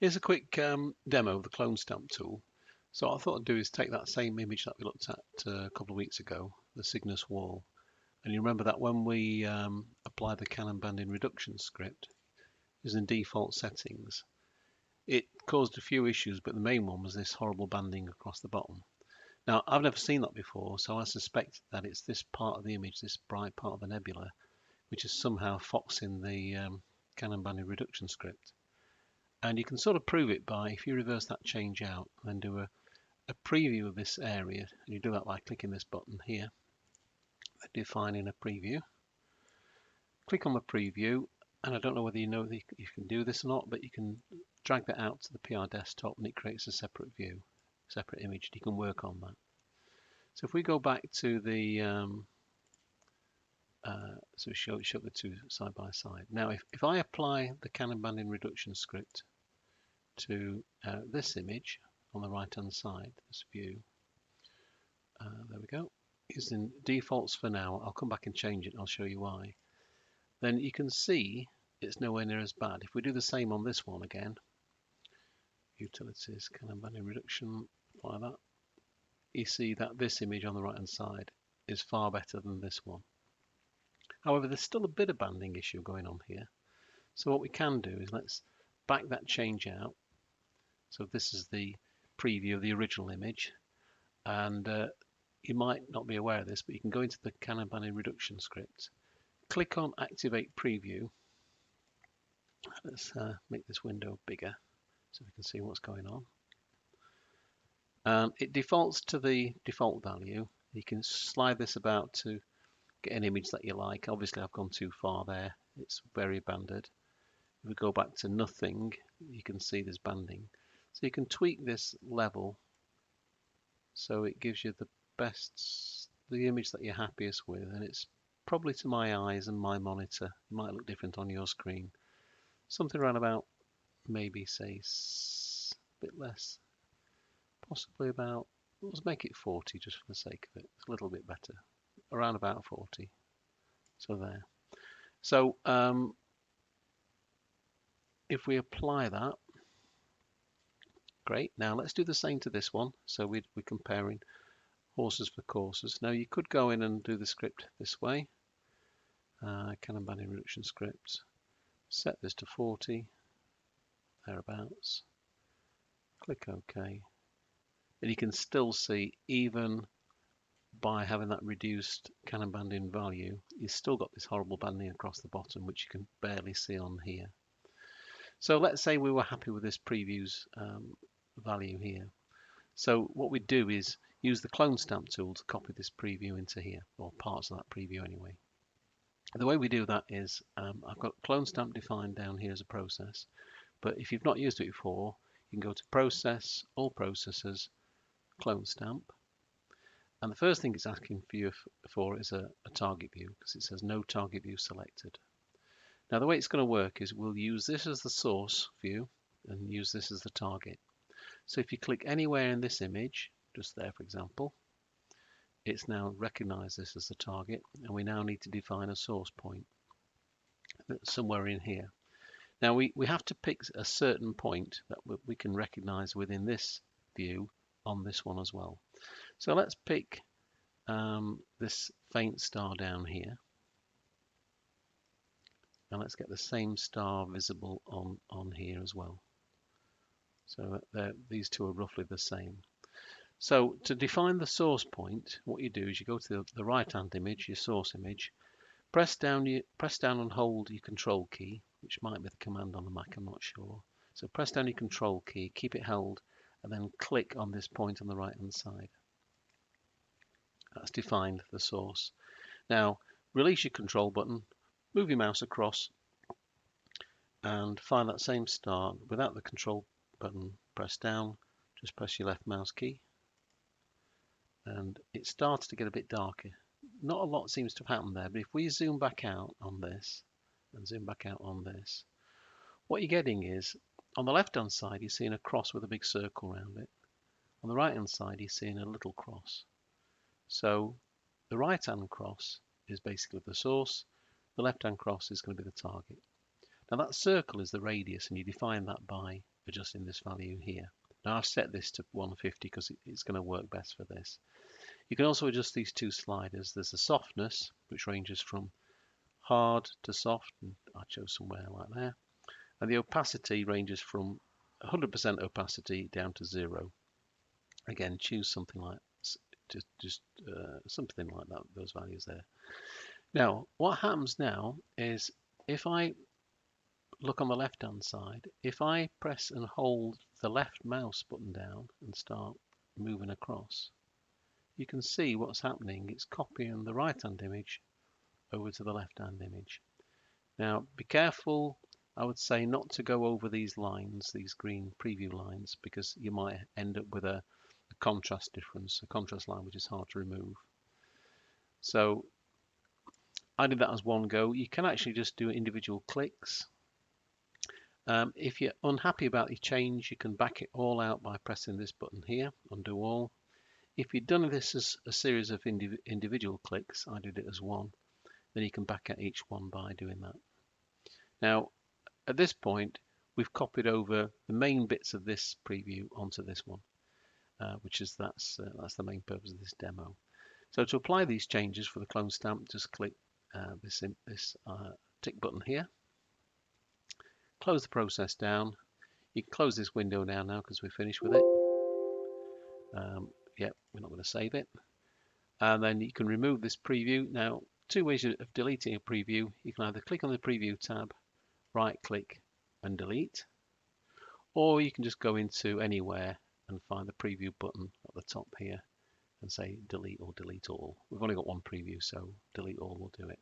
Here's a quick demo of the CloneStamp tool. So what I thought I'd do is take that same image that we looked at a couple of weeks ago, the Cygnus wall. And you remember that when we applied the Canon banding reduction script using default settings, it caused a few issues, but the main one was this horrible banding across the bottom. Now, I've never seen that before, so I suspect that it's this part of the image, this bright part of the nebula, which is somehow foxing the Canon banding reduction script. And you can sort of prove it by, if you reverse that change out, then do a preview of this area. And you do that by clicking this button here, defining a preview. Click on the preview, and I don't know whether you know that you can do this or not, but you can drag that out to the PR desktop and it creates a separate view, separate image. You can work on that. So if we go back to the, so show the two side by side. Now, if I apply the Canon banding reduction script to this image on the right hand side, this view, there we go, using defaults for now. I'll come back and change it and I'll show you why. Then you can see it's nowhere near as bad. If we do the same on this one again, utilities, Canon banding reduction, like that, you see that this image on the right hand side is far better than this one. However, there's still a bit of banding issue going on here. So what we can do is let's back that change out. So this is the preview of the original image, and you might not be aware of this, but you can go into the Canon banding reduction script, click on Activate Preview. Let's make this window bigger so we can see what's going on. It defaults to the default value. You can slide this about to get an image that you like. Obviously, I've gone too far there. It's very banded. If we go back to nothing, you can see there's banding. So you can tweak this level so it gives you the image that you're happiest with, and it's probably to my eyes and my monitor. It might look different on your screen. Something around about, maybe say a bit less, possibly about, let's make it 40 just for the sake of it. It's a little bit better, around about 40. So there. So if we apply that, great. Now let's do the same to this one. So we're comparing horses for courses. Now you could go in and do the script this way. Canon banding reduction script. Set this to 40, thereabouts. Click OK. And you can still see, even by having that reduced Canon banding value, you've still got this horrible banding across the bottom, which you can barely see on here. So let's say we were happy with this preview's value here. So what we do is use the CloneStamp tool to copy this preview into here, or parts of that preview anyway. The way we do that is I've got CloneStamp defined down here as a process, but if you've not used it before, you can go to Process, All Processes, CloneStamp, and the first thing it's asking for you for is a target view, because it says no target view selected. Now the way it's going to work is we'll use this as the source view and use this as the target. So if you click anywhere in this image, just there for example, it's now recognized this as the target, and we now need to define a source point somewhere in here. Now we have to pick a certain point that we can recognize within this view on this one as well. So let's pick this faint star down here, and let's get the same star visible on here as well. So these two are roughly the same. So to define the source point, what you do is you go to the right-hand image, your source image, press down and hold your control key, which might be the command on the Mac, I'm not sure. So press down your control key, keep it held, and then click on this point on the right-hand side. That's defined the source. Now release your control button, move your mouse across, and find that same star without the control button pressed down. Just press your left mouse key, and it starts to get a bit darker. Not a lot seems to have happened there, but if we zoom back out on this and zoom back out on this, what you're getting is on the left hand side you're seeing a cross with a big circle around it. On the right hand side you're seeing a little cross. So the right hand cross is basically the source, the left hand cross is going to be the target. Now that circle is the radius, and you define that by adjusting this value here. Now I've set this to 150 because it's going to work best for this. You can also adjust these two sliders. There's the softness, which ranges from hard to soft, and I chose somewhere like there. And the opacity ranges from 100% opacity down to 0. Again, choose something like just something like that, those values there. Now, what happens now is if I look on the left hand side, if I press and hold the left mouse button down and start moving across, you can see what's happening. It's copying the right hand image over to the left hand image. Now be careful, I would say, not to go over these lines, these green preview lines, because you might end up with a contrast difference, a contrast line which is hard to remove. So I did that as one go. You can actually just do individual clicks. If you're unhappy about your change, you can back it all out by pressing this button here, undo all. If you've done this as a series of individual clicks, I did it as one, then you can back out each one by doing that. Now, at this point, we've copied over the main bits of this preview onto this one, which is that's the main purpose of this demo. So to apply these changes for the CloneStamp, just click this tick button here. Close the process down. You can close this window now because we're finished with it. Yep, we're not going to save it. And then you can remove this preview. Now, two ways of deleting a preview. You can either click on the preview tab, right click and delete, or you can just go into anywhere and find the preview button at the top here and say delete or delete all. We've only got one preview, so delete all will do it.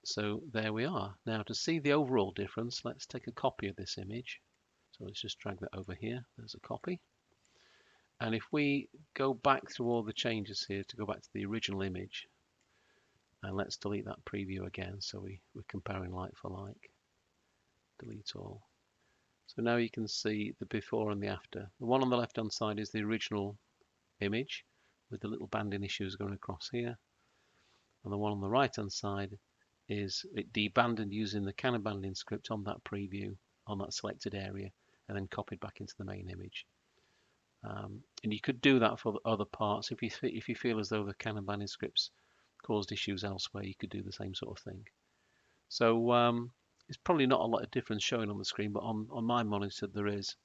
So there we are. Now to see the overall difference, let's take a copy of this image. So let's just drag that over here. There's a copy. And if we go back through all the changes here to go back to the original image, and let's delete that preview again, so we're comparing like for like. Delete all. So now you can see the before and the after. The one on the left hand side is the original image with the little banding issues going across here. And the one on the right hand side is it debanded using the Canon banding script on that preview, on that selected area, and then copied back into the main image. And you could do that for the other parts. If you feel as though the Canon banding scripts caused issues elsewhere, you could do the same sort of thing. So it's probably not a lot of difference showing on the screen, but on my monitor there is.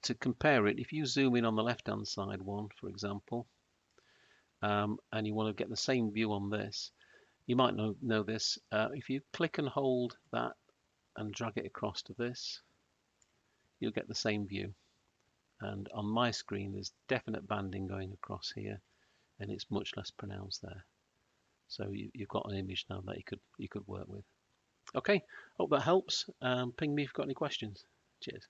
To compare it, if you zoom in on the left hand side one, for example, and you want to get the same view on this, you might know this. If you click and hold that and drag it across to this, you'll get the same view. And on my screen there's definite banding going across here, and it's much less pronounced there. So you've got an image now that you could work with. Okay, hope that helps. Ping me if you've got any questions. Cheers.